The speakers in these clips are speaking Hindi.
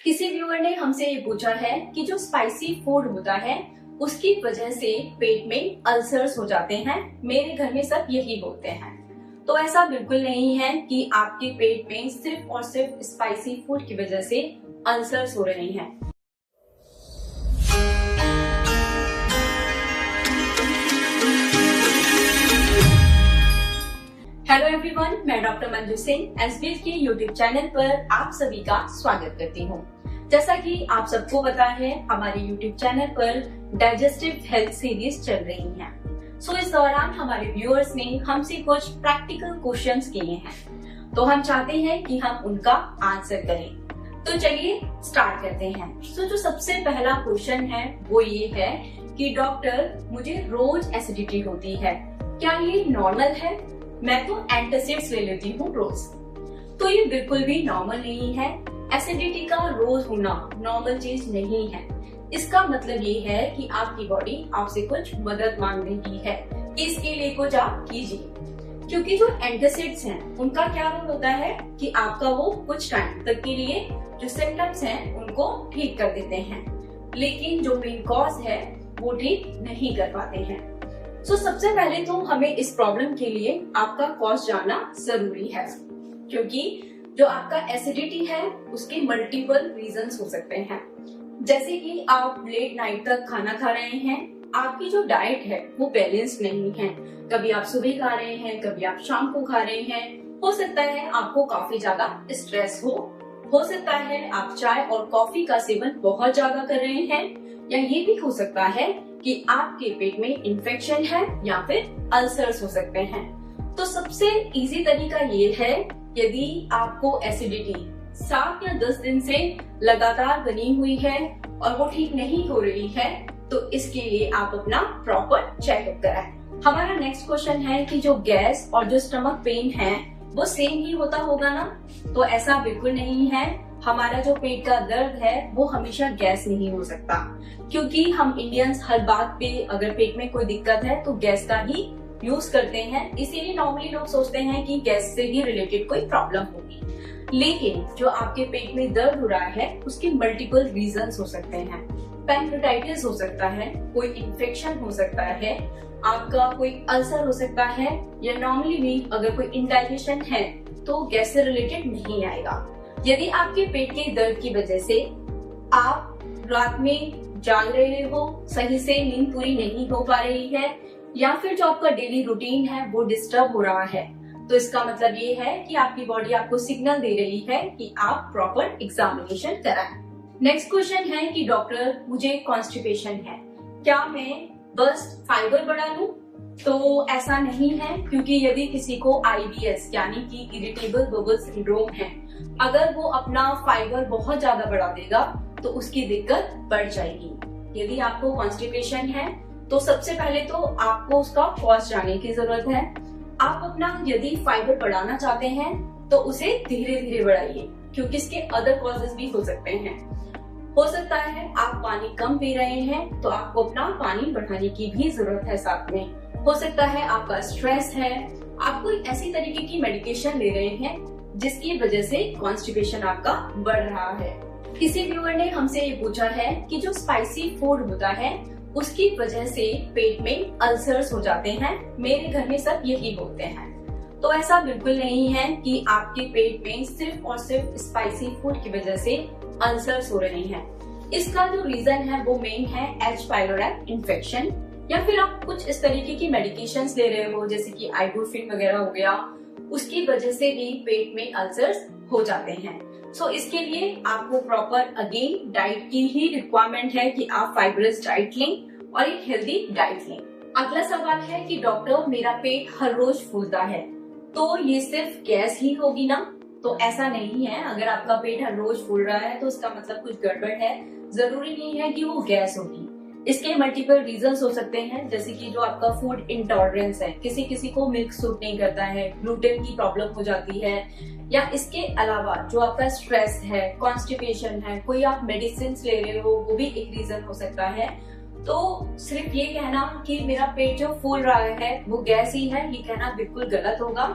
किसी व्यूअर ने हमसे ये पूछा है कि जो स्पाइसी फूड होता है उसकी वजह से पेट में अल्सर्स हो जाते हैं। मेरे घर में सब यही बोलते हैं। तो ऐसा बिल्कुल नहीं है कि आपके पेट में सिर्फ और सिर्फ स्पाइसी फूड की वजह से अल्सर्स हो रहे हैं। हेलो एवरीवन, मैं डॉक्टर मंजू सिंह एसबीएस के यूट्यूब चैनल पर आप सभी का स्वागत करती हूँ। जैसा कि आप सबको पता है, हमारे यूट्यूब चैनल पर डाइजेस्टिव हेल्थ सीरीज चल रही है। सो इस दौरान हमारे व्यूअर्स ने हमसे कुछ प्रैक्टिकल क्वेश्चंस किए हैं, तो हम चाहते हैं कि हम उनका आंसर करें। तो चलिए स्टार्ट करते हैं। तो जो सबसे पहला क्वेश्चन है वो ये है कि डॉक्टर, मुझे रोज एसिडिटी होती है, क्या ये नॉर्मल है? मैं तो एंटासिड्स ले लेती हूँ रोज। तो ये बिल्कुल भी नॉर्मल नहीं है। एसिडिटी का रोज होना नॉर्मल चीज नहीं है। इसका मतलब ये है कि आपकी बॉडी आपसे कुछ मदद मांग रही है, इसके लिए कुछ आप कीजिए। क्योंकि जो एंटासिड्स हैं उनका क्या रोल होता है कि आपका वो कुछ टाइम तक के लिए जो सिम्टम्स हैं उनको ठीक कर देते हैं, लेकिन जो मेन कॉज है वो ठीक नहीं कर पाते हैं। तो सबसे पहले तो हमें इस प्रॉब्लम के लिए आपका कॉज जानना जरूरी है, क्योंकि जो आपका एसिडिटी है उसके मल्टीपल रीजंस हो सकते हैं। जैसे कि आप लेट नाइट तक खाना खा रहे हैं, आपकी जो डाइट है वो बैलेंस्ड नहीं है। कभी आप सुबह खा रहे हैं, कभी आप शाम को खा रहे हैं। हो सकता है आपको काफी ज्यादा स्ट्रेस हो सकता है आप चाय और कॉफी का सेवन बहुत ज्यादा कर रहे हैं, या ये भी हो सकता है कि आपके पेट में इन्फेक्शन है या फिर अल्सर्स हो सकते हैं। तो सबसे इजी तरीका ये है, यदि आपको एसिडिटी 7 या 10 दिन से लगातार बनी हुई है और वो ठीक नहीं हो रही है, तो इसके लिए आप अपना प्रॉपर चेकअप कराएं। हमारा नेक्स्ट क्वेश्चन है कि जो गैस और जो स्टमक पेन है वो सेम ही होता होगा ना? तो ऐसा बिल्कुल नहीं है। हमारा जो पेट का दर्द है वो हमेशा गैस नहीं हो सकता, क्योंकि हम इंडियंस हर बात पे अगर पेट में कोई दिक्कत है तो गैस का ही यूज करते हैं। इसीलिए नॉर्मली लोग सोचते हैं कि गैस से ही रिलेटेड कोई प्रॉब्लम होगी, लेकिन जो आपके पेट में दर्द हो रहा है उसके मल्टीपल रीजंस हो सकते हैं। पैनक्रेटाइटिस हो सकता है, कोई इन्फेक्शन हो सकता है, आपका कोई अल्सर हो सकता है, या नॉर्मली भी अगर कोई इंडाइजेशन है तो गैस से रिलेटेड नहीं आएगा। यदि आपके पेट के दर्द की वजह से आप रात में जाग रहे हो, सही से नींद पूरी नहीं हो पा रही है, या फिर जो आपका डेली रूटीन है वो डिस्टर्ब हो रहा है, तो इसका मतलब ये है कि आपकी बॉडी आपको सिग्नल दे रही है कि आप प्रॉपर एग्जामिनेशन कराएं। नेक्स्ट क्वेश्चन है कि डॉक्टर, मुझे कॉन्स्टिपेशन है, क्या मैं बस फाइबर बढ़ा लूं? तो ऐसा नहीं है, क्योंकि यदि किसी को IBS यानी कि इरिटेबल बबल सिंड्रोम है, अगर वो अपना फाइबर बहुत ज्यादा बढ़ा देगा तो उसकी दिक्कत बढ़ जाएगी। यदि आपको कॉन्स्टिपेशन है तो सबसे पहले तो आपको उसका कॉज जानने की जरूरत है। आप अपना यदि फाइबर बढ़ाना चाहते हैं तो उसे धीरे धीरे बढ़ाइए, क्योंकि इसके अदर कॉजेस भी हो सकते हैं। हो सकता है आप पानी कम पी रहे हैं, तो आपको अपना पानी बढ़ाने की भी जरूरत है साथ में। हो सकता है आपका स्ट्रेस है, आप कोई ऐसी तरीके की मेडिकेशन ले रहे हैं जिसकी वजह से कॉन्स्टिपेशन आपका बढ़ रहा है। किसी व्यूअर ने हमसे ये पूछा है कि जो स्पाइसी फूड होता है उसकी वजह से पेट में अल्सर्स हो जाते हैं। मेरे घर में सब यही बोलते हैं। तो ऐसा बिल्कुल नहीं है कि आपके पेट में सिर्फ और सिर्फ स्पाइसी फूड की वजह से अल्सर्स हो रहे हैं। इसका जो रीजन है वो मेन है H. pylori इन्फेक्शन, या फिर आप कुछ इस तरीके की मेडिकेशंस ले रहे हो जैसे कि आइबुप्रोफेन वगैरह हो गया, उसकी वजह से भी पेट में अल्सर्स हो जाते हैं। सो इसके लिए आपको प्रॉपर अगेन डाइट की ही रिक्वायरमेंट है कि आप फाइबरस डाइट लें और एक हेल्दी डाइट लें। अगला सवाल है कि डॉक्टर, मेरा पेट हर रोज फूलता है, तो ये सिर्फ गैस ही होगी ना? तो ऐसा नहीं है। अगर आपका पेट हर रोज फूल रहा है तो उसका मतलब कुछ गड़बड़ है। जरूरी नहीं है कि वो गैस होगी। इसके मल्टीपल रीजंस हो सकते हैं, जैसे कि जो आपका फूड इंटॉलरेंस है, किसी किसी को मिल्क सूट नहीं करता है, ग्लूटेन की प्रॉब्लम हो जाती है, या इसके अलावा जो आपका स्ट्रेस है, कॉन्स्टिपेशन है, कोई आप मेडिसिन ले रहे हो, वो भी एक रीजन हो सकता है। तो सिर्फ ये कहना कि मेरा पेट जो फूल रहा है वो गैस ही है, ये कहना बिल्कुल गलत होगा।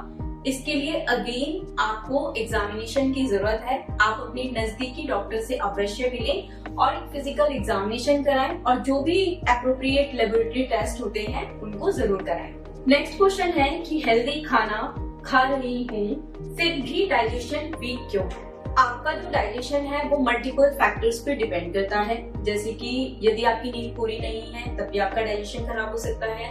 इसके लिए अगेन आपको एग्जामिनेशन की जरूरत है। आप अपने नजदीकी डॉक्टर से अवश्य मिलें और एक फिजिकल एग्जामिनेशन कराएं और जो भी एप्रोप्रिएट लेबोरेटरी टेस्ट होते हैं उनको जरूर कराएं। नेक्स्ट क्वेश्चन है कि हेल्दी खाना खा रही हूँ फिर भी डाइजेशन वीक क्यों है? आपका जो डाइजेशन है वो मल्टीपल फैक्टर्स पे डिपेंड करता है, जैसे कि यदि आपकी नींद पूरी नहीं है तब भी आपका डाइजेशन खराब हो सकता है,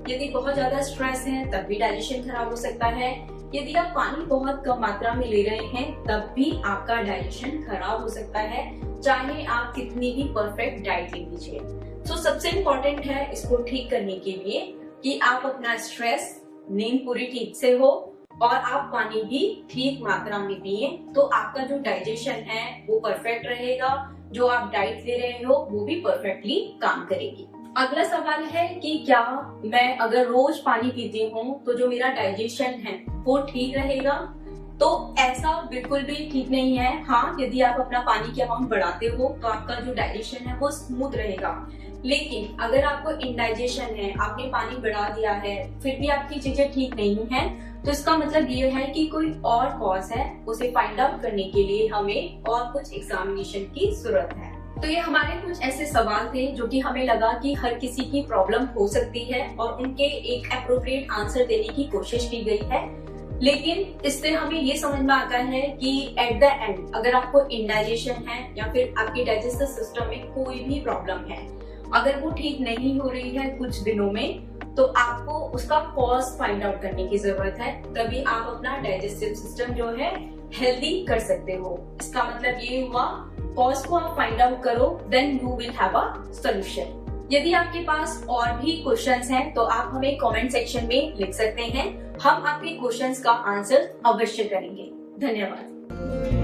यदि बहुत ज्यादा स्ट्रेस है तब भी डाइजेशन खराब हो सकता है, यदि आप पानी बहुत कम मात्रा में ले रहे हैं तब भी आपका डाइजेशन खराब हो सकता है, चाहे आप कितनी भी परफेक्ट डाइट ले लीजिए। तो सबसे इम्पोर्टेंट है इसको ठीक करने के लिए कि आप अपना स्ट्रेस, नींद पूरी ठीक से हो और आप पानी भी ठीक मात्रा में पिए, तो आपका जो डाइजेशन है वो परफेक्ट रहेगा, जो आप डाइट ले रहे हो वो भी परफेक्टली काम करेगी। अगला सवाल है कि क्या मैं अगर रोज पानी पीती हूँ तो जो मेरा डाइजेशन है वो ठीक रहेगा? तो ऐसा बिल्कुल भी ठीक नहीं है। हाँ, यदि आप अपना पानी की अमाउंट बढ़ाते हो तो आपका जो डाइजेशन है वो स्मूथ रहेगा, लेकिन अगर आपको इंडाइजेशन है, आपने पानी बढ़ा दिया है, फिर भी आपकी चीजें ठीक नहीं है, तो इसका मतलब ये है कि कोई और कॉज है। उसे फाइंड आउट करने के लिए हमें और कुछ एग्जामिनेशन की जरूरत है। तो ये हमारे कुछ ऐसे सवाल थे जो कि हमें लगा कि हर किसी की प्रॉब्लम हो सकती है और उनके एक एप्रोप्रिएट आंसर देने की कोशिश की गई है। लेकिन इससे हमें ये समझ में आता है कि एट द एंड अगर आपको इंडाइजेशन है या फिर आपके डाइजेस्टिव सिस्टम में कोई भी प्रॉब्लम है, अगर वो ठीक नहीं हो रही है कुछ दिनों में, तो आपको उसका कॉज फाइंड आउट करने की जरूरत है। तभी आप अपना डाइजेस्टिव सिस्टम जो है हेल्दी कर सकते हो। इसका मतलब ये हुआ, कॉज को आप फाइंड आउट करो, then you will have a solution. यदि आपके पास और भी क्वेश्चंस हैं तो आप हमें कमेंट सेक्शन में लिख सकते हैं। हम आपके क्वेश्चंस का आंसर अवश्य करेंगे। धन्यवाद।